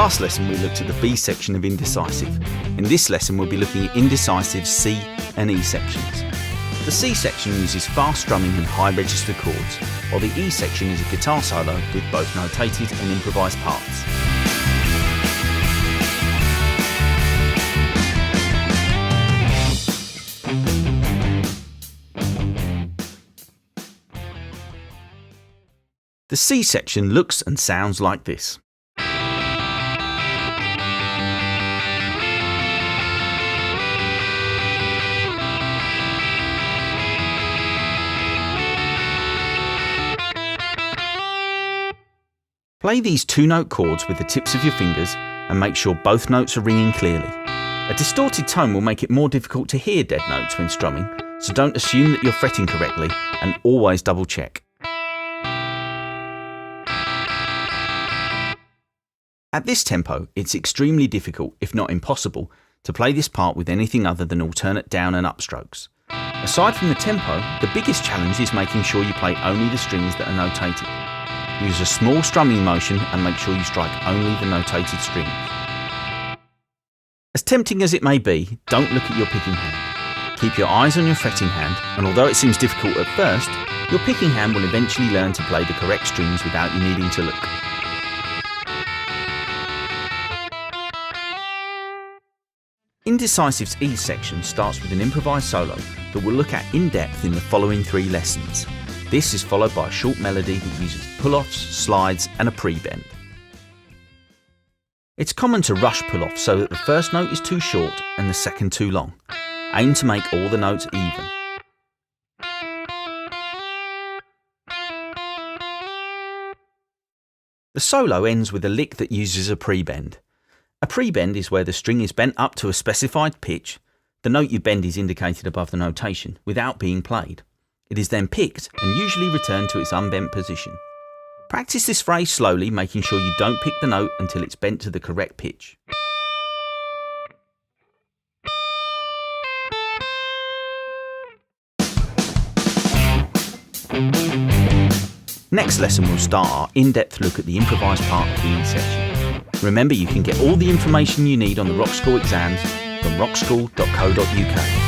last lesson we looked at the B section of Indecisive. In this lesson we'll be looking at Indecisive's C and E sections. The C section uses fast strumming and high register chords, while the E section is a guitar solo with both notated and improvised parts. The C section looks and sounds like this. Play these two-note chords with the tips of your fingers and make sure both notes are ringing clearly. A distorted tone will make it more difficult to hear dead notes when strumming, so don't assume that you're fretting correctly and always double check. At this tempo, it's extremely difficult, if not impossible, to play this part with anything other than alternate down and up strokes. Aside from the tempo, the biggest challenge is making sure you play only the strings that are notated. Use a small strumming motion and make sure you strike only the notated strings. As tempting as it may be, don't look at your picking hand. Keep your eyes on your fretting hand, and although it seems difficult at first, your picking hand will eventually learn to play the correct strings without you needing to look. Indecisive's E section starts with an improvised solo that we'll look at in depth in the following 3 lessons. This is followed by a short melody that uses pull-offs, slides and a pre-bend. It's common to rush pull-offs so that the first note is too short and the second too long. Aim to make all the notes even. The solo ends with a lick that uses a pre-bend. A pre-bend is where the string is bent up to a specified pitch. The note you bend is indicated above the notation without being played. It is then picked and usually returned to its unbent position. Practice this phrase slowly, making sure you don't pick the note until it's bent to the correct pitch. Next lesson we'll start our in-depth look at the improvised part of the E section. Remember, you can get all the information you need on the Rockschool exams from rockschool.co.uk.